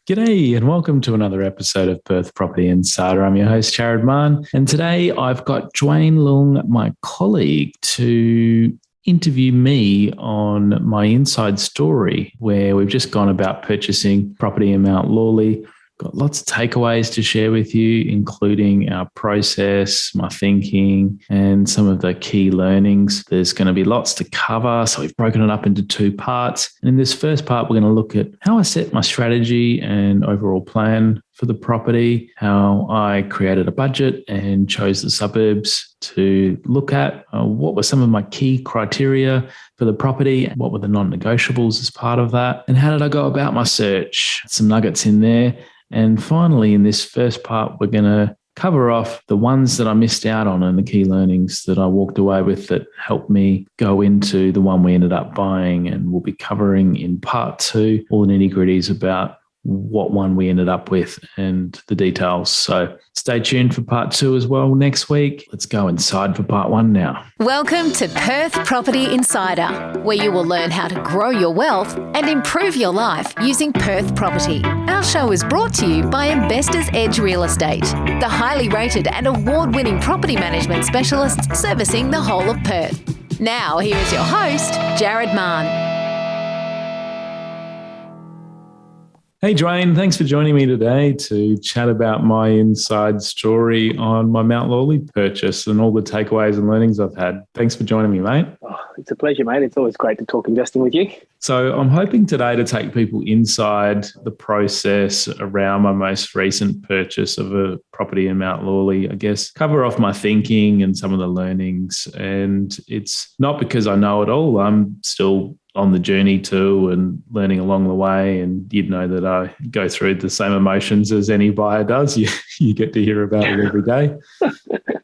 G'day and welcome to another episode of Perth Property Insider. I'm your host, Jared Mann, and today I've got Jewayne Loong, my colleague, to interview me on my inside story where we've just gone about purchasing property in Mount Lawley. Got lots of takeaways to share with you, including our process, my thinking, and some of the key learnings. There's going to be lots to cover, so we've broken it up into two parts. And in this first part, we're going to look at how I set my strategy and overall plan for the property, how I created a budget and chose the suburbs to look at, what were some of my key criteria for the property, what were the non-negotiables as part of that, and how did I go about my search. Some nuggets in there. And finally, in this first part, we're going to cover off the ones that I missed out on and the key learnings that I walked away with that helped me go into the one we ended up buying. And we'll be covering in part two all the nitty-gritties about what one we ended up with and the details. So stay tuned for part two as well next week. Let's go inside for part one now. Welcome to Perth Property Insider, where you will learn how to grow your wealth and improve your life using Perth property. Our show is brought to you by Investors Edge Real Estate, the highly rated and award-winning property management specialists servicing the whole of Perth. Now, here is your host, Jared Mann. Hey, Jewayne, thanks for joining me today to chat about my inside story on my Mount Lawley purchase and all the takeaways and learnings I've had. Thanks for joining me, mate. Oh, it's a pleasure, mate. It's always great to talk investing with you. So I'm hoping today to take people inside the process around my most recent purchase of a property in Mount Lawley, I guess, cover off my thinking and some of the learnings. And it's not because I know it all. I'm still on the journey too and learning along the way. And you'd know that I go through the same emotions as any buyer does. You get to hear about it every day.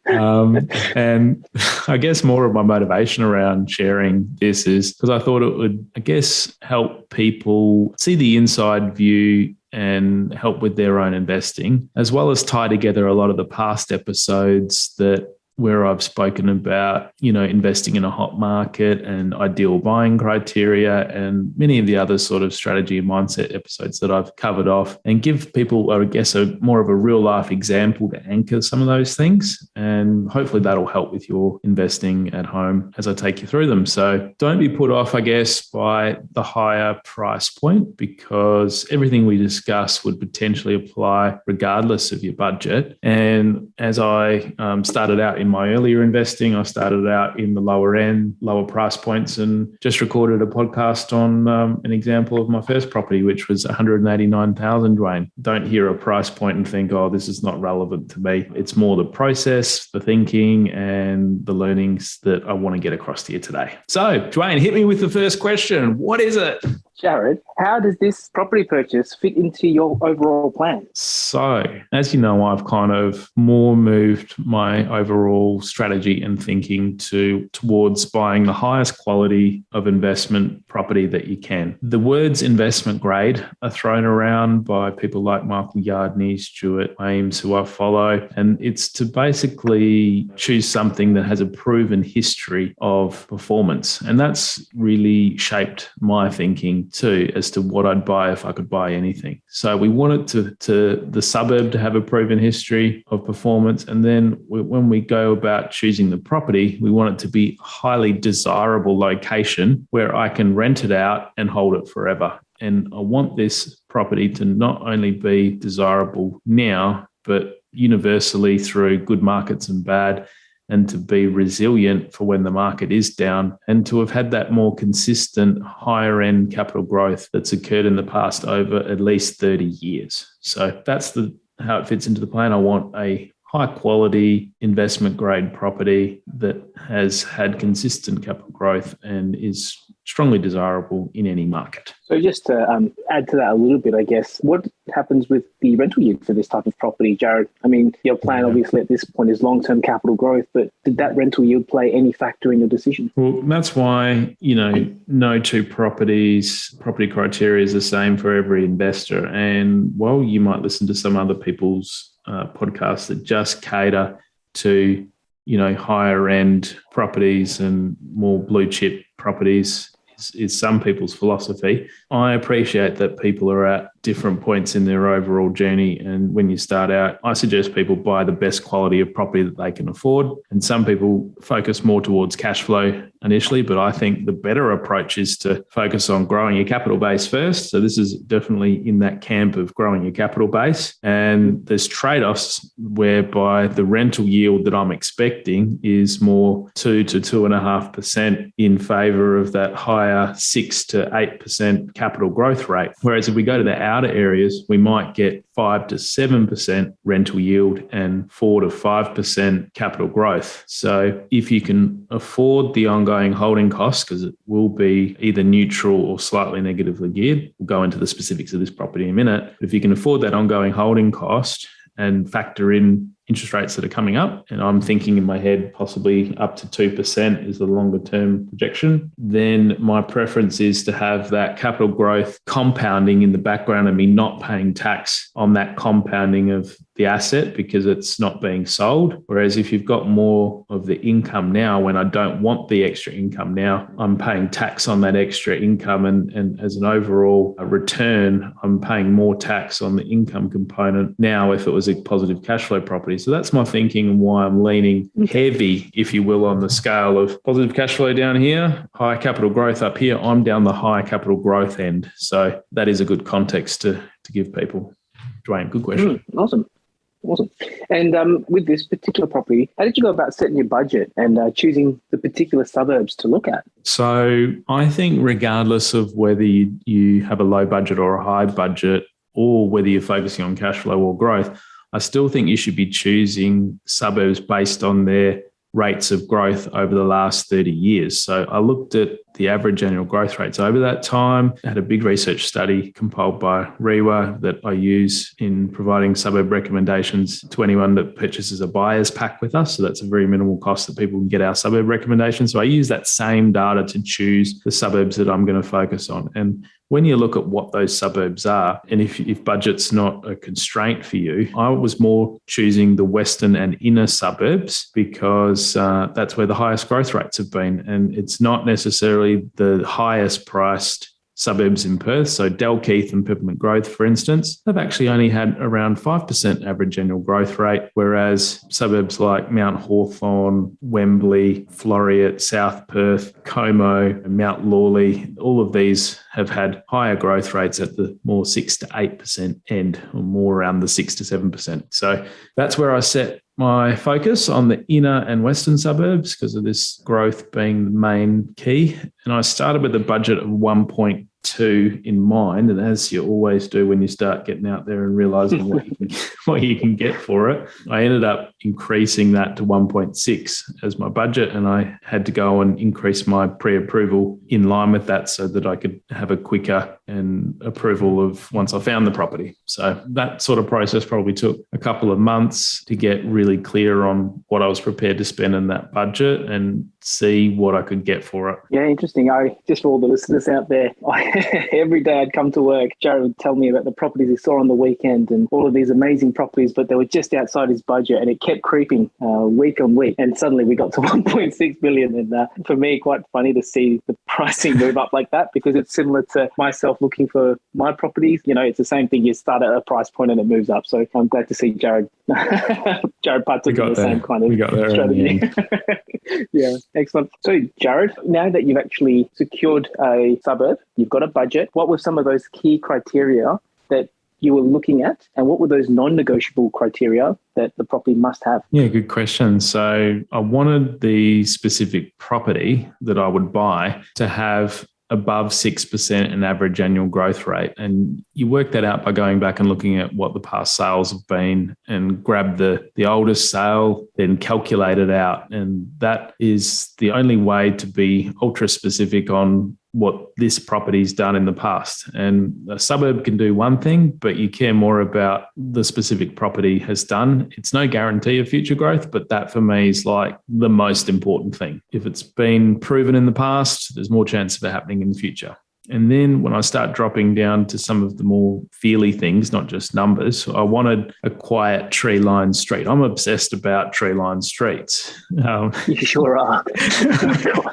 And I guess more of my motivation around sharing this is because I thought it would, I guess, help people see the inside view and help with their own investing, as well as tie together a lot of the past episodes where I've spoken about, investing in a hot market and ideal buying criteria and many of the other sort of strategy and mindset episodes that I've covered off, and give people, I guess, more of a real life example to anchor some of those things. And hopefully that'll help with your investing at home as I take you through them. So don't be put off, I guess, by the higher price point, because everything we discuss would potentially apply regardless of your budget. And as I started out in my earlier investing, I started out in the lower end, lower price points, and just recorded a podcast on an example of my first property, which was 189,000, Jewayne. Don't hear a price point and think, oh, this is not relevant to me. It's more the process, the thinking, and the learnings that I want to get across to you today. So, Jewayne, hit me with the first question. What is it? Jared, how does this property purchase fit into your overall plan? So, as you know, I've kind of more moved my overall strategy and thinking towards buying the highest quality of investment property that you can. The words investment grade are thrown around by people like Michael Yardney, Stuart Ames, who I follow, and it's to basically choose something that has a proven history of performance. And that's really shaped my thinking too, as to what I'd buy if I could buy anything. So we wanted to the suburb to have a proven history of performance. And then when we go about choosing the property, we want it to be a highly desirable location where I can rent it out and hold it forever. And I want this property to not only be desirable now, but universally through good markets and bad, and to be resilient for when the market is down, and to have had that more consistent higher end capital growth that's occurred in the past over at least 30 years. So that's how it fits into the plan. I want a high quality investment grade property that has had consistent capital growth and is strongly desirable in any market. So just to add to that a little bit, I guess, what happens with the rental yield for this type of property, Jared? I mean, your plan obviously at this point is long-term capital growth, but did that rental yield play any factor in your decision? Well, that's why, no two property criteria is the same for every investor. And while you might listen to some other people's podcasts that just cater to, higher end properties and more blue chip properties, is some people's philosophy. I appreciate that people are at different points in their overall journey. And when you start out, I suggest people buy the best quality of property that they can afford. And some people focus more towards cash flow initially, but I think the better approach is to focus on growing your capital base first. So this is definitely in that camp of growing your capital base. And there's trade-offs whereby the rental yield that I'm expecting is more 2 to 2.5% in favor of that higher 6 to 8% capital growth rate. Whereas if we go to the outer areas, we might get 5 to 7% rental yield and 4 to 5% capital growth. So if you can afford the ongoing holding costs, because it will be either neutral or slightly negatively geared, we'll go into the specifics of this property in a minute. But if you can afford that ongoing holding cost and factor in interest rates that are coming up, and I'm thinking in my head possibly up to 2% is the longer term projection, then my preference is to have that capital growth compounding in the background and me not paying tax on that compounding of the asset because it's not being sold. Whereas if you've got more of the income now, when I don't want the extra income now, I'm paying tax on that extra income. And as an overall return, I'm paying more tax on the income component now if it was a positive cash flow property. So that's my thinking and why I'm leaning heavy, if you will, on the scale of positive cash flow down here, high capital growth up here. I'm down the high capital growth end. So that is a good context to give people. Jewayne, good question. Awesome. And with this particular property, how did you go about setting your budget and choosing the particular suburbs to look at? So I think regardless of whether you have a low budget or a high budget, or whether you're focusing on cash flow or growth, I still think you should be choosing suburbs based on their rates of growth over the last 30 years. So I looked at the average annual growth rates over that time. I had a big research study compiled by REWA that I use in providing suburb recommendations to anyone that purchases a buyer's pack with us. So that's a very minimal cost that people can get our suburb recommendations. So I use that same data to choose the suburbs that I'm going to focus on. And when you look at what those suburbs are, and if budget's not a constraint for you, I was more choosing the western and inner suburbs because that's where the highest growth rates have been. And it's not necessarily the highest priced suburbs in Perth. So Dalkeith and Peppermint Grove, for instance, they've actually only had around 5% average annual growth rate, whereas suburbs like Mount Hawthorn, Wembley, Floreat, South Perth, Como, and Mount Lawley, all of these have had higher growth rates at the more 6 to 8% end, or more around the 6 to 7%. So that's where I set my focus, on the inner and western suburbs, because of this growth being the main key. And I started with a budget of 1.2 in mind. And as you always do when you start getting out there and realizing what you can get for it, I ended up increasing that to 1.6 as my budget. And I had to go and increase my pre-approval in line with that so that I could have a quicker and approval of once I found the property. So that sort of process probably took a couple of months to get really clear on what I was prepared to spend in that budget and see what I could get for it. Yeah, interesting. Just for all the listeners out there, every day I'd come to work, Jared would tell me about the properties he saw on the weekend and all of these amazing properties, but they were just outside his budget, and it kept creeping week on week. And suddenly we got to 1.6 billion. And for me, quite funny to see the pricing move up like that, because it's similar to myself looking for my properties. You know, it's the same thing. You start at a price point and it moves up. So I'm glad to see Jared partook in the same kind of strategy. Yeah, excellent. So Jared, now that you've actually secured a suburb, you've got a budget, what were some of those key criteria that you were looking at, and what were those non-negotiable criteria that the property must have? Yeah, good question. So I wanted the specific property that I would buy to have above 6% an average annual growth rate. And you work that out by going back and looking at what the past sales have been and grab the oldest sale, then calculate it out. And that is the only way to be ultra specific on what this property's done in the past. And a suburb can do one thing, but you care more about the specific property has done. It's no guarantee of future growth, but that for me is like the most important thing. If it's been proven in the past, there's more chance of it happening in the future. And then when I start dropping down to some of the more feely things, not just numbers, I wanted a quiet tree-lined street. I'm obsessed about tree-lined streets. You sure are. Oh,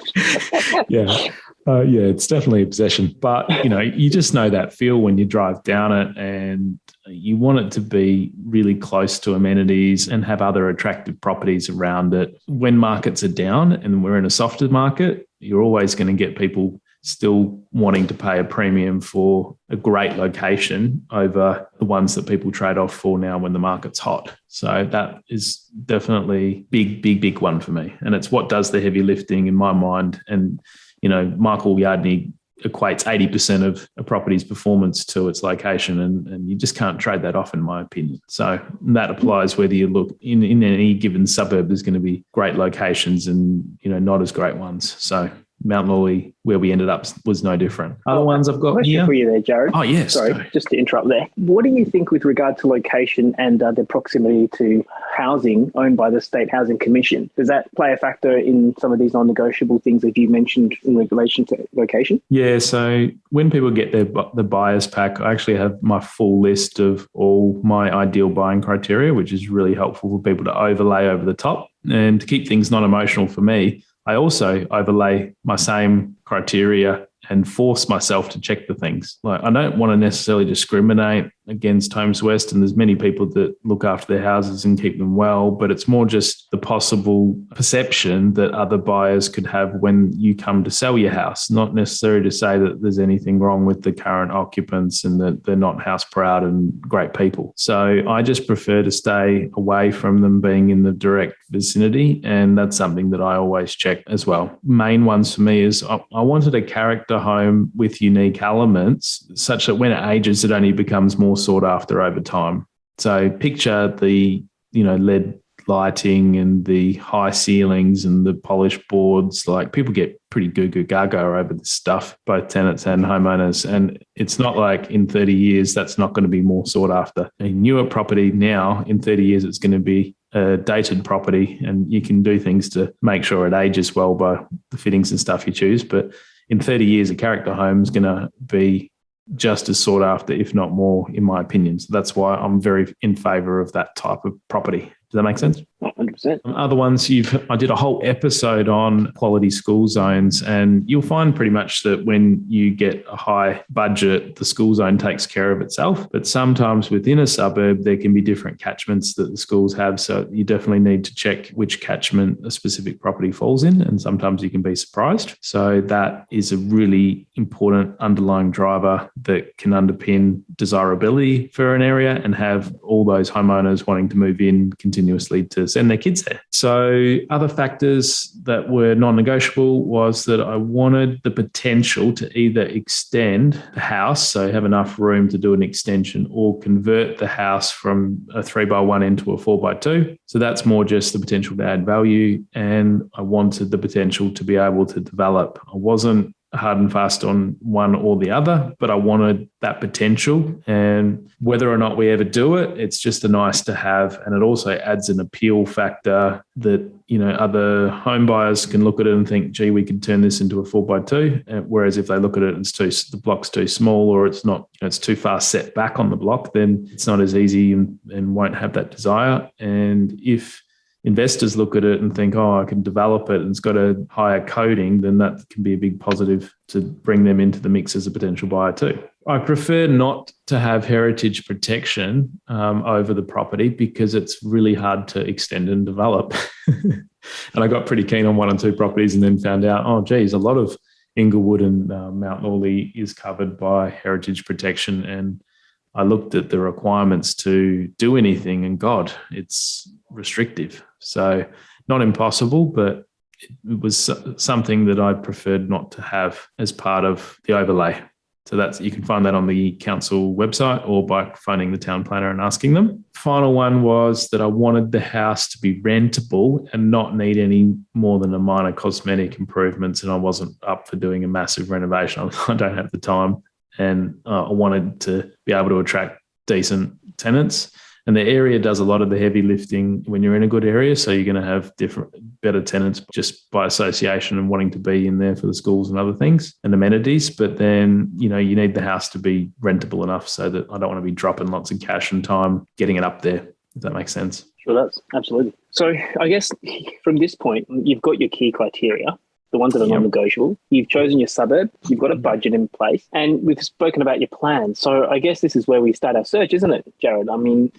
yeah. Yeah, it's definitely a possession. But, you just know that feel when you drive down it, and you want it to be really close to amenities and have other attractive properties around it. When markets are down and we're in a softer market, you're always going to get people still wanting to pay a premium for a great location over the ones that people trade off for now when the market's hot. So that is definitely big one for me. And it's what does the heavy lifting in my mind. And, Michael Yardney equates 80% of a property's performance to its location, and you just can't trade that off, in my opinion. So that applies whether you look in any given suburb. There's going to be great locations and, not as great ones. So Mount Lawley, where we ended up, was no different. Other ones I've got question here. For you there, Jared. Oh, yes. Sorry, just to interrupt there. What do you think with regard to location and the proximity to housing owned by the State Housing Commission? Does that play a factor in some of these non-negotiable things that you mentioned in relation to location? Yeah, so when people get the buyer's pack, I actually have my full list of all my ideal buying criteria, which is really helpful for people to overlay over the top. And to keep things non-emotional for me, I also overlay my same criteria and force myself to check the things. Like, I don't want to necessarily discriminate against Homes West, and there's many people that look after their houses and keep them well, but it's more just the possible perception that other buyers could have when you come to sell your house, not necessarily to say that there's anything wrong with the current occupants and that they're not house proud and great people. So I just prefer to stay away from them being in the direct vicinity, and that's something that I always check as well. Main ones for me is I wanted a character home with unique elements such that when it ages, it only becomes more sought after over time. So picture the, LED lighting and the high ceilings and the polished boards. Like, people get pretty goo gaga over this stuff, both tenants and homeowners. And it's not like in 30 years, that's not going to be more sought after. A newer property now, in 30 years, it's going to be a dated property, and you can do things to make sure it ages well by the fittings and stuff you choose. But in 30 years, a character home is going to be just as sought after, if not more, in my opinion. So that's why I'm very in favour of that type of property. Does that make sense? 100%. Other ones, I did a whole episode on quality school zones, and you'll find pretty much that when you get a high budget, the school zone takes care of itself. But sometimes within a suburb, there can be different catchments that the schools have. So you definitely need to check which catchment a specific property falls in, and sometimes you can be surprised. So that is a really important underlying driver that can underpin desirability for an area and have all those homeowners wanting to move in continuously to send their kids there. So other factors that were non-negotiable was that I wanted the potential to either extend the house, so have enough room to do an extension, or convert the house from a 3x1 into a 4x2. So that's more just the potential to add value. And I wanted the potential to be able to develop. I wasn't hard and fast on one or the other, but I wanted that potential. And whether or not we ever do it, it's just a nice to have. And it also adds an appeal factor that, other home buyers can look at it and think, gee, we could turn this into a 4x2. Whereas if they look at it and the block's too small, or it's not, it's too far set back on the block, then it's not as easy and won't have that desire. And if investors look at it and think, I can develop it and it's got a higher coding, then that can be a big positive to bring them into the mix as a potential buyer too. I prefer not to have heritage protection over the property because it's really hard to extend and develop. And I got pretty keen on 1 or 2 properties and then found out, a lot of Inglewood and Mount Lawley is covered by heritage protection. And I looked at the requirements to do anything, and God, it's restrictive. So not impossible, but it was something that I preferred not to have as part of the overlay. So you can find that on the council website or by phoning the town planner and asking them. Final one was that I wanted the house to be rentable and not need any more than a minor cosmetic improvements. And I wasn't up for doing a massive renovation. I don't have the time. And I wanted to be able to attract decent tenants. And the area does a lot of the heavy lifting when you're in a good area. So you're going to have better tenants just by association and wanting to be in there for the schools and other things and amenities. But then, you need the house to be rentable enough so that I don't want to be dropping lots of cash and time getting it up there, if that makes sense. Sure does. Absolutely. So I guess from this point, you've got your key criteria. the ones that are Yep. non-negotiable. You've chosen your suburb. You've got a budget in place. And we've spoken about your plan. So I guess this is where we start our search, isn't it, Jared? I mean,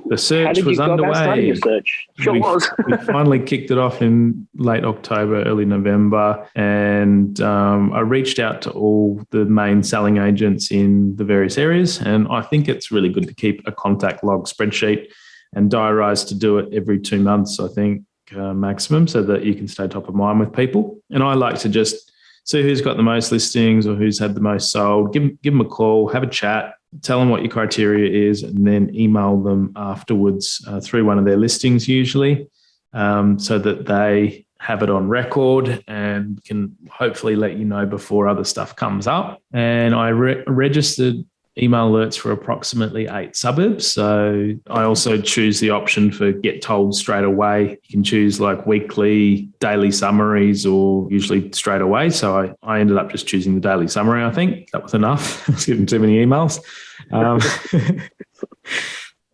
The search how did was you go about starting underway. your search? Sure we, was. we finally kicked it off in late October, early November, and I reached out to all the main selling agents in the various areas. And I think it's really good to keep a contact log spreadsheet and diarise to do it every 2 months, I think, maximum, so that you can stay top of mind with people. And I like to just see who's got the most listings or who's had the most sold, give them a call, have a chat, tell them what your criteria is, and then email them afterwards through one of their listings usually, so that they have it on record and can hopefully let you know before other stuff comes up. And I registered email alerts for approximately 8 suburbs. So I also choose the option for get told straight away. You can choose like weekly, daily summaries, or usually straight away. So I ended up just choosing the daily summary. I think that was enough. I was getting too many emails.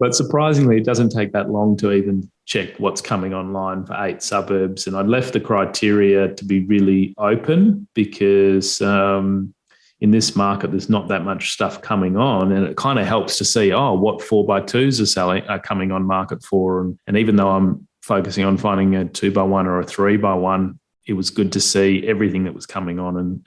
But surprisingly, it doesn't take that long to even check what's coming online for 8 suburbs. And I left the criteria to be really open because in this market, there's not that much stuff coming on, and it kind of helps to see, what 4x2s are coming on market for. And even though I'm focusing on finding a 2x1 or a 3x1, it was good to see everything that was coming on and,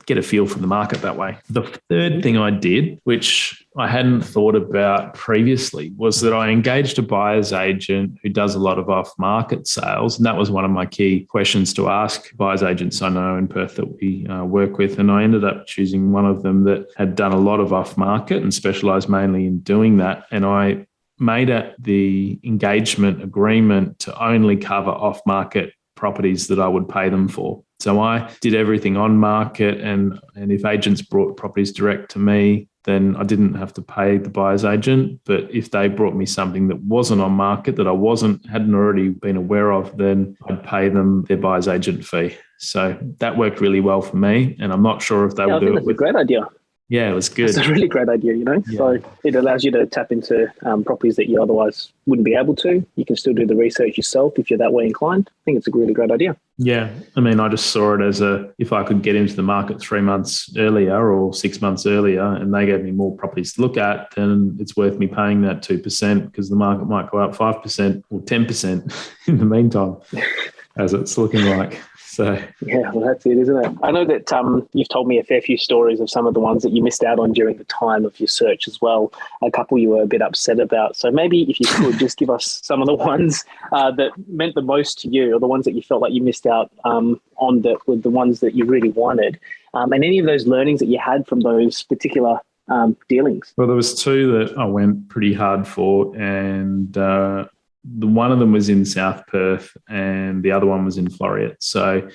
get a feel for the market that way. The third thing I did, which I hadn't thought about previously, was that I engaged a buyer's agent who does a lot of off-market sales. And that was one of my key questions to ask buyer's agents I know in Perth that we work with. And I ended up choosing one of them that had done a lot of off-market and specialised mainly in doing that. And I made the engagement agreement to only cover off-market properties that I would pay them for. So I did everything on market, and if agents brought properties direct to me, then I didn't have to pay the buyer's agent. But if they brought me something that wasn't on market, that I hadn't already been aware of, then I'd pay them their buyer's agent fee. So that worked really well for me, and I'm not sure if they will do it. That's a great idea. Yeah, it was good. It's a really great idea, Yeah. So it allows you to tap into properties that you otherwise wouldn't be able to. You can still do the research yourself if you're that way inclined. I think it's a really great idea. Yeah. I mean, I just saw it as if I could get into the market 3 months earlier or 6 months earlier and they gave me more properties to look at, then it's worth me paying that 2% because the market might go up 5% or 10% in the meantime, as it's looking like. So yeah, well, that's it, isn't it? I know that you've told me a fair few stories of some of the ones that you missed out on during the time of your search as well. A couple you were a bit upset about. So maybe if you could just give us some of the ones that meant the most to you, or the ones that you felt like you missed out on, that were the ones that you really wanted, and any of those learnings that you had from those particular dealings. Well, there was 2 that I went pretty hard for, and one of them was in South Perth and the other one was in Floreat. So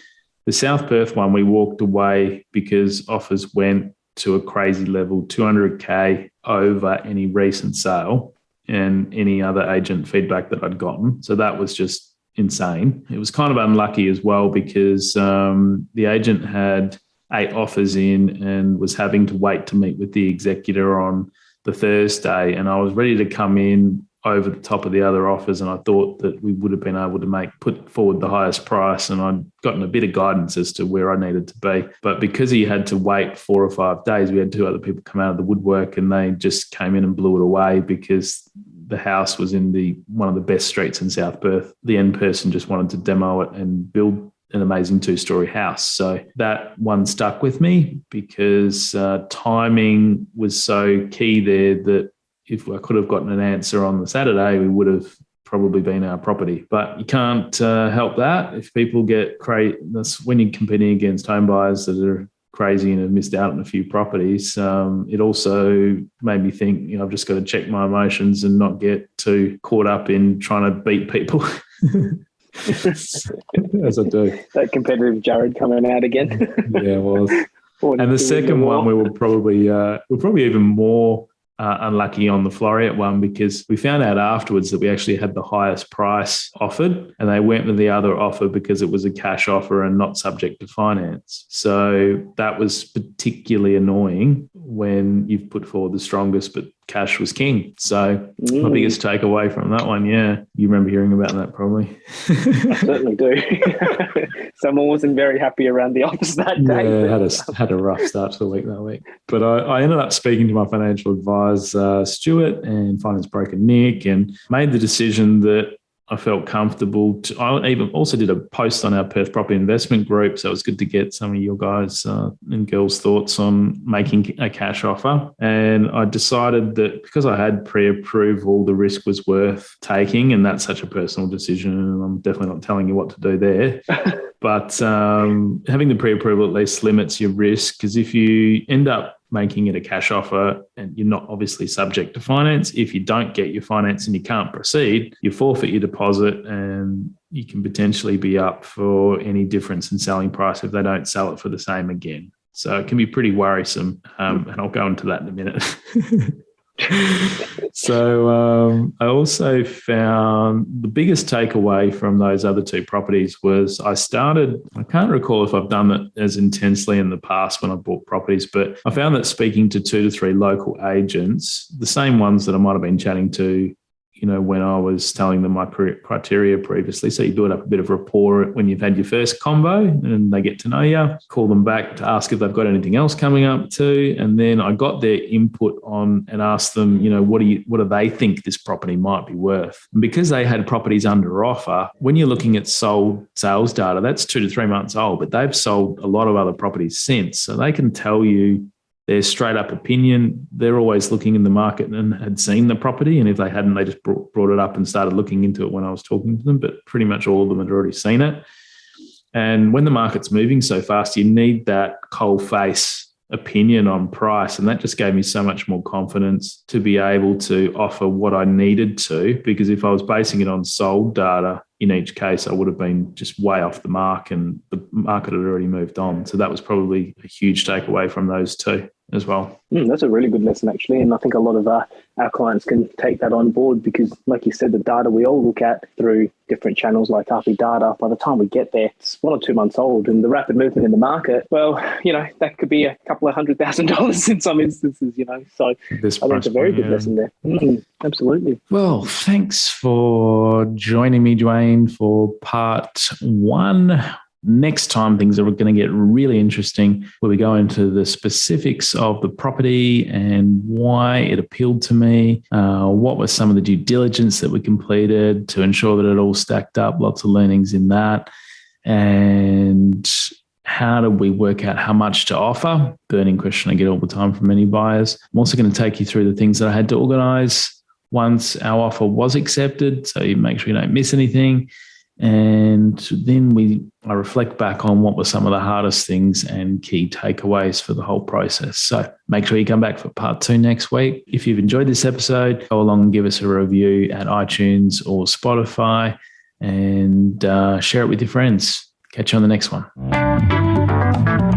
the South Perth one, we walked away because offers went to a crazy level, 200K over any recent sale and any other agent feedback that I'd gotten. So that was just insane. It was kind of unlucky as well because the agent had 8 offers in and was having to wait to meet with the executor on the Thursday. And I was ready to come in over the top of the other offers, and I thought that we would have been able to put forward the highest price, and I'd gotten a bit of guidance as to where I needed to be. But because he had to wait 4 or 5 days, we had 2 other people come out of the woodwork and they just came in and blew it away because the house was in one of the best streets in South Perth. The end person just wanted to demo it and build an amazing 2-story house. So that one stuck with me because timing was so key there that if I could have gotten an answer on the Saturday, we would have probably been our property. But you can't help that. If people get crazy, that's when you're competing against home buyers that are crazy and have missed out on a few properties. It also made me think, I've just got to check my emotions and not get too caught up in trying to beat people. As I do. That competitive Jared coming out again. Yeah, it was. And the second one, we were probably even more unlucky on the Floreat one because we found out afterwards that we actually had the highest price offered and they went with the other offer because it was a cash offer and not subject to finance. So that was particularly annoying when you've put forward the strongest but cash was king. So my biggest takeaway from that one, yeah, you remember hearing about that probably. I certainly do. Someone wasn't very happy around the office that day. Yeah, had a rough start to the week that week. But I ended up speaking to my financial advisor, Stuart, and finance broker, Nick, and made the decision that I felt comfortable. I even also did a post on our Perth Property Investment Group, so it was good to get some of your guys and girls' thoughts on making a cash offer. And I decided that because I had pre-approval, the risk was worth taking, and that's such a personal decision, and I'm definitely not telling you what to do there. But having the pre-approval at least limits your risk, because if you end up making it a cash offer and you're not obviously subject to finance, if you don't get your finance and you can't proceed, you forfeit your deposit and you can potentially be up for any difference in selling price if they don't sell it for the same again. So it can be pretty worrisome, and I'll go into that in a minute. So I also found the biggest takeaway from those other two properties was I can't recall if I've done that as intensely in the past when I bought properties, but I found that speaking to 2 to 3 local agents, the same ones that I might have been chatting to, when I was telling them my criteria previously. So you build up a bit of rapport when you've had your first convo and they get to know you, call them back to ask if they've got anything else coming up too. And then I got their input on and asked them, what do they think this property might be worth? And because they had properties under offer, when you're looking at sold sales data, that's 2 to 3 months old, but they've sold a lot of other properties since. So they can tell you their straight up opinion. They're always looking in the market and had seen the property. And if they hadn't, they just brought it up and started looking into it when I was talking to them. But pretty much all of them had already seen it. And when the market's moving so fast, you need that cold face opinion on price. And that just gave me so much more confidence to be able to offer what I needed to, because if I was basing it on sold data, in each case, I would have been just way off the mark and the market had already moved on. So that was probably a huge takeaway from those two as well. That's a really good lesson, actually. And I think a lot of our clients can take that on board because, like you said, the data we all look at through different channels like RP data, by the time we get there, it's 1 or 2 months old. And the rapid movement in the market, well, that could be a couple of $100,000 in some instances, So I think it's a very good lesson there. Absolutely. Well, thanks for joining me, Jewayne, for part 1. Next time, things are going to get really interesting where we go into the specifics of the property and why it appealed to me, what was some of the due diligence that we completed to ensure that it all stacked up, lots of learnings in that, and how do we work out how much to offer? Burning question I get all the time from many buyers. I'm also going to take you through the things that I had to organise once our offer was accepted, so you make sure you don't miss anything. And then I reflect back on what were some of the hardest things and key takeaways for the whole process. So make sure you come back for part 2 next week. If you've enjoyed this episode, go along and give us a review at iTunes or Spotify and share it with your friends. Catch you on the next one.